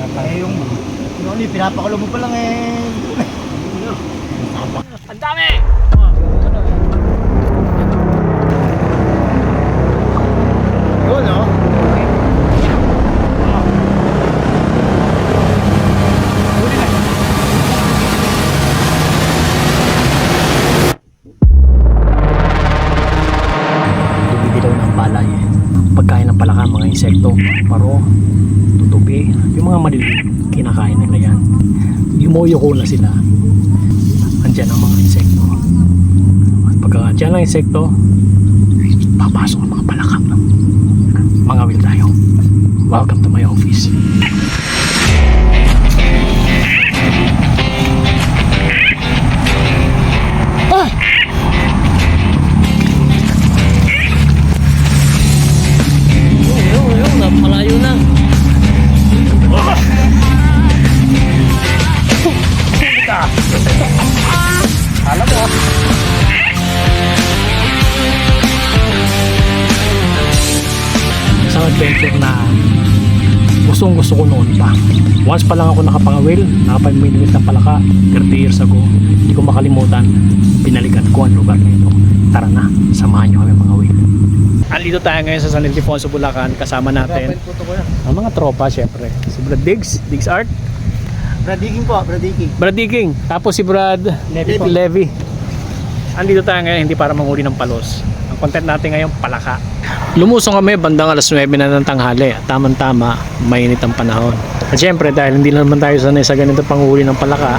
Yung pinapakulo mo pa lang Ang dami! Yun, no? Dumidilaw ng palay. Pagkain ng palaka, mga insekto, paro, tutubi, yung mga maliliit, kinakain nila yan. Yumuyo na sila. Andyan ang mga insekto. At pagka andyan ang insekto, papasok ang mga palaka. Mga will tayo. Welcome to my office. Ah! Yun, napalayo na. Alam mo. Isang adventure na gustong gusto ko noon pa. Once pa lang ako nakapangawil, nakapamimit ng palaka 30 years ago. Hindi ko makalimutan, binalikan ko ang lugar nito. Tara na, samahan nyo kami mga will. Andito tayo ngayon sa San Ildefonso, Bulacan. Kasama natin ang mga tropa syempre. Si Brad Diggs, Diggs Art, Brad Digging po, Brad Digging. Brad Digging, tapos si Brad Levy. Andito tayo ngayon hindi para manghuli ng palos. Ang content natin ngayon, palaka. Lumusong kami bandang alas 9 na ng tanghali. Tamang-tama, mainit ang panahon. At syempre dahil hindi naman tayo sanay sa ganito panghuli ng palaka,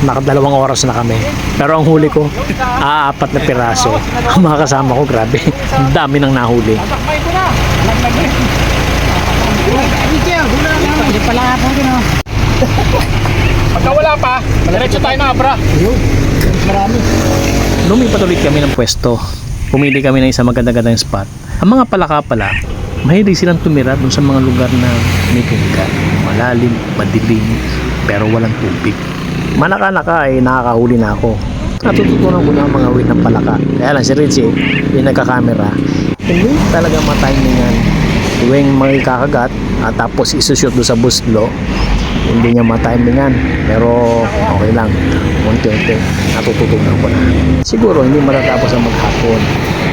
nakadalawang oras na kami. Pero ang huli ko, 4 na piraso. Ang mga kasama ko, grabe, ang dami nang nahuli. Pagka wala pa, diretso tayo na abra. Marami. Lumipat ulit kami ng pwesto. Pumili kami ng isang maganda-gandang spot. Ang mga palaka pala, mahilig silang tumira dun sa mga lugar na may tubig, malalim, madilim, pero walang tubig. Manaka-naka ay nakakahuli na ako. Natututunan ko na ang mga win ng palaka. Kaya lang si Richie, yung nagka-camera, hindi talaga matimingan. Tuwing may kakagat at tapos isushoot doon sa buslo, hindi niya matimingan. Pero okay lang, unti-unti natututunan ko na. Siguro hindi matatapos ang maghapon,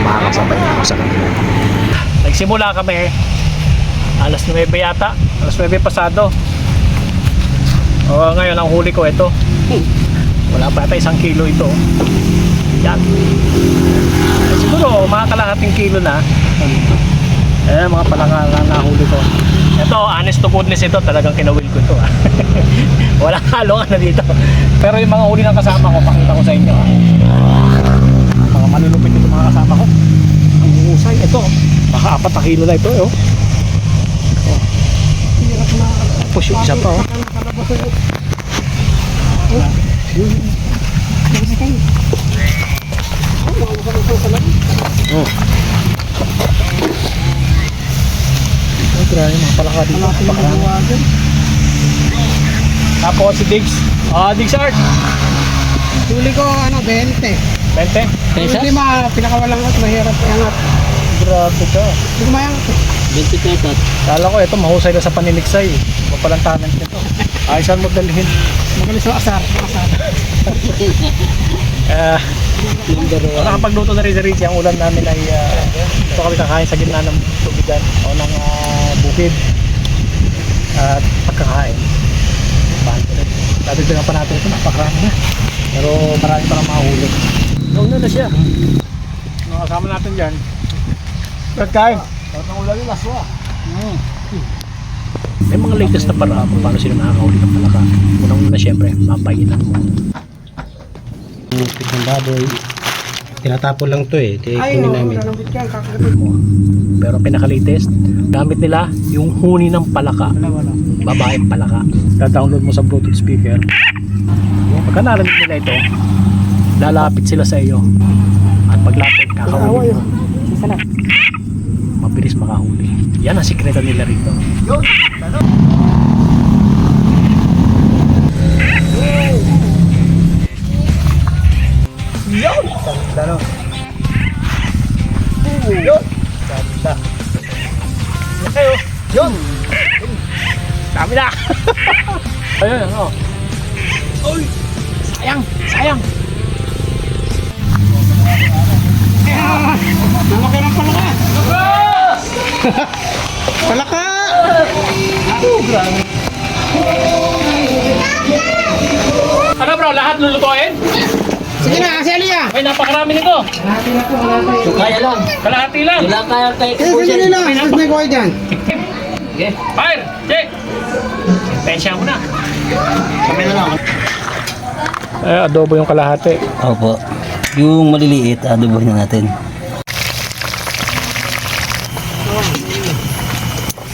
makakasabay na ako sa kanila. Nagsimula kami alas 9 yata, alas 9 pasado. Ngayon ang huli ko ito. Wala pa yata 1 kilo ito. Yan. Siguro mga kalahating kilo na. Mga palaka na nahuli ko. Ito, honest to goodness ito, talagang kinawil ko ito. Walang halong na dito. Pero yung mga huli ng kasama ko, pakita ko sa inyo. Mga malulupit ito mga kasama ko. Ang husay ito. Baka 4 na kilo na ito. Tapos yung isa pa. Grabe mga palaka dito. Tapos si Diggs. Diggs Art. Huli ko, 20. 20? Hindi pinakawalang at mahirap iangat. Grabe ka. Hindi ko mayangat. 20 pesos. Kala ko ito mahusay na sa paniniksay. Mapalang talent nito. Saan mo dalhin? Magaling sa asar. Nakapagluto na rin si Richie. Ang ulam namin ay ito kami kakain sa gitna ng tubigan o ng bukid. At pagkakain, dadagdagan pa natin ito, napakarami na. Pero marami pa lang mahuli. Nauna na siya. Nakasama natin dyan. Pagkain. Parang ulan yung laswa. May mga latest na paraan kung paano sila nakakahuli ng palaka. Unang-una syempre, mapayinan mo. Ng baboy. Tinatapon lang to kunin namin. Pero pinaka-latest, gamit nila yung huni ng palaka. Babaeng palaka. Da-download mo sa Bluetooth speaker. Pagka narinig nila ito, lalapit sila sa iyo. At paglapit, kakahuli mo. Mabilis makahuli. Yan ang sikreto nila rito. Yun! Ganda no? Yun! Ganda. Yan kayo. Yun! Dami na. Ayun, oh. Uy! Sayang! Sayang! Lumaki ng palaka! Palaka! Grabe. Ano bro, lahat lulutuin? Sige na, kasi Aliyah! Ay, napakarami nito. Kaya lang. Kalahati lang. Wala kaya tayo Sige na, mas may kuhay dyan. Fire! Check! Pensya mo na. Kami na lang. Ay, adobo yung kalahati. Opo. Yung maliliit, adobohin na natin.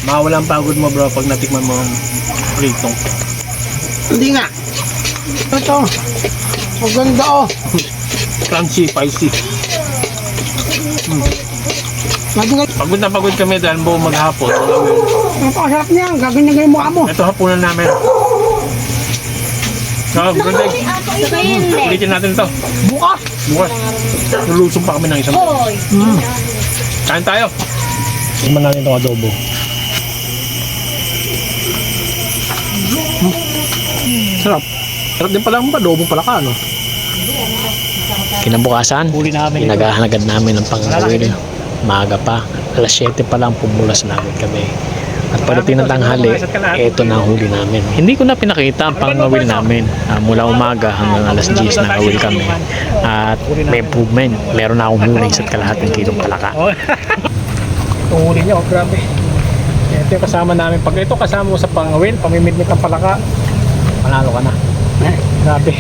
Mawalang pagod mo bro pag natikman mo ang pritong. Hindi nga. Ito. Ang ganda oh. Crunchy, spicy. Pagod na pagod kami dahil buong maghapon. Napakasarap niya. Gaganyan yung mukha mo. Ito hapunan namin. Gandig. Ulitin natin ito. Bukas. Bukas. Lulusong pa kami ng isang. Kain tayo. Tingnan natin itong adobo. Sarap. Sarap din pala ang adobo pala ka, no? Kinabukasan, pinaghahanagad namin ng pangawil. Maaga pa, alas 7 pa lang pumulas namin kami. At pagdating ng tanghali, eto na ang huli namin. Hindi ko na pinakita ang pangawil namin. Mula umaga hanggang alas 10 na awil kami. At may improvement. Meron na akong huli sa kalahating kilong palaka. Itong huli niya, oh, grabe. Ito yung kasama namin. Pag ito kasama mo sa pangawil, pamimidmit ng palaka, panalo ka na. Grabe.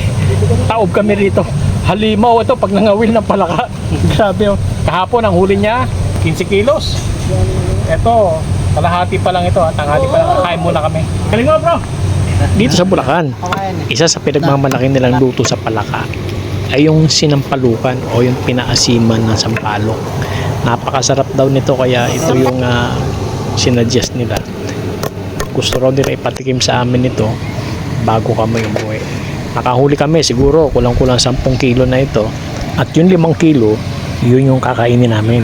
Taob kami rito. Halimaw ito pag nangawil ng palaka. Grabe oh. Kahapon ang huli niya 15 kilos. Ito, kalahati pa lang ito, tanghali pa lang. Kain muna kami. Galing mo bro. Dito sa Bulacan, isa sa pinagmamalaki nilang luto sa palaka ay yung sinampalukan o yung pinaasiman ng sampalok. Napakasarap daw nito kaya ito yung sinadjust nila. Gusto raw nila ipatikim sa amin ito bago kami umuwi. Nakahuli kami siguro kulang-kulang 10 kilo na ito at yung 5 kilo yun yung kakainin namin.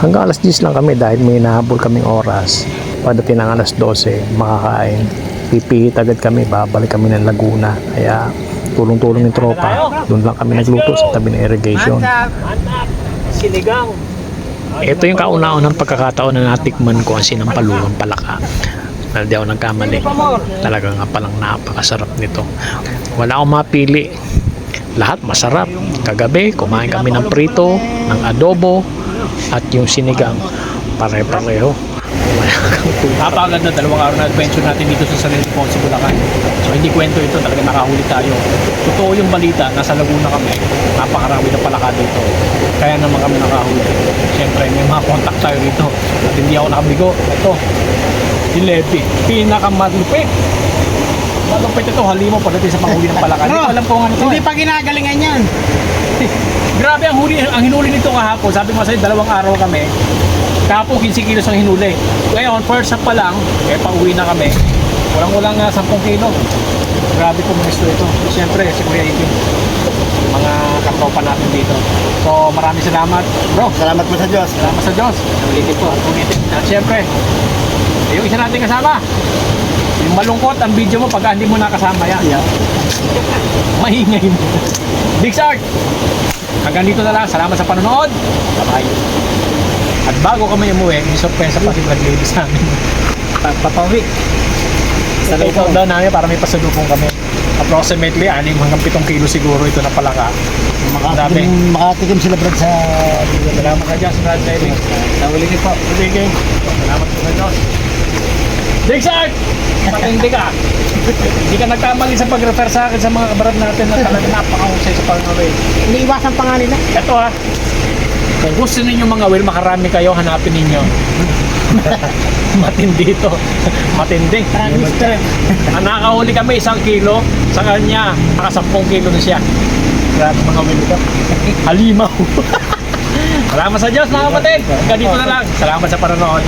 Hanggang alas 10 lang kami dahil may nahabol kaming oras. Pagdating ng alas 12 makakain. Pipihit agad kami, babalik kami ng Laguna. Kaya tulong-tulong yung tropa. Doon lang kami nagluto sa tabi ng irrigation. Sinigang. Ito yung kauna-unang pagkakataon na natikman ko ang sinampalukan palaka. Hindi ako nagkamali. Talaga nga palang napakasarap nito. Wala akong mapili. Lahat masarap. Kagabi, kumain kami ng prito, ng adobo, at yung sinigang. Pare-pareho. Napakaganda, dalawang araw na adventure natin dito sa San Ildefonso, Bulacan. So hindi kwento ito, talaga nakahuli tayo. Totoo yung balita, nasa Laguna kami. Napakarami na palaka dito. Kaya naman kami nakahuli. Siyempre, may mga contact tayo dito. At hindi ako nakabigo. Ito, si Levi, pinakamalupit. Malupit ito, halimaw pagdating sa panghuli ng palaka. Hindi ko alam kung ano ito. Hindi pa ginagalingan yan. Grabe ang huli, ang hinuli nito kahapon. Sabi ko sa'yo, 2 araw kami. Kahapon 15 kilos ang hinuli. Ngayon, first up pa lang, pauwi na kami. Walang 10 kilo. Grabe po ministro ito. Siyempre, si Kuya Iking. Mga katropa natin dito. So, maraming salamat. Bro, Salamat po sa Diyos. salamat sa Diyos. Ulitin po. At siyempre, yung isa natin kasama. Yung malungkot ang video mo pag hindi mo nakasama yan. Yeah. Maingay mo. Big Sart! Hanggang dito na lang. Salamat sa panonood. Bye-bye. At bago kami umuwi, may sorpresa pa si Brad Lady sa amin. Papawi. Sa loob daw namin para may pasalubong kami. Approximately 6 hanggang 7 kilo siguro ito na palaka. Dami. Makatikim sila Brad sa... Salamat sa Diyos, Brad Lady. Nawalingin po. Sige. Salamat sa Diyos. Big Sart! Matindi ka. Hindi ka nagkamali sa pag-refer sa akin sa mga kabarad natin na talaga napakahusay sa pangawil. Iniiwasan pa nga nila. Ito ha. Kung gusto ninyo mga will, makarami kayo, hanapin ninyo. Matindi ito. Matindi. Ang nakahuli kami 1 kilo, sa kanya, naka 10 kilo na siya. Grabe mga will ito. Halimaw. Salamat sa Diyos mga kapatid. Hanggang dito na lang. Salamat sa panonood.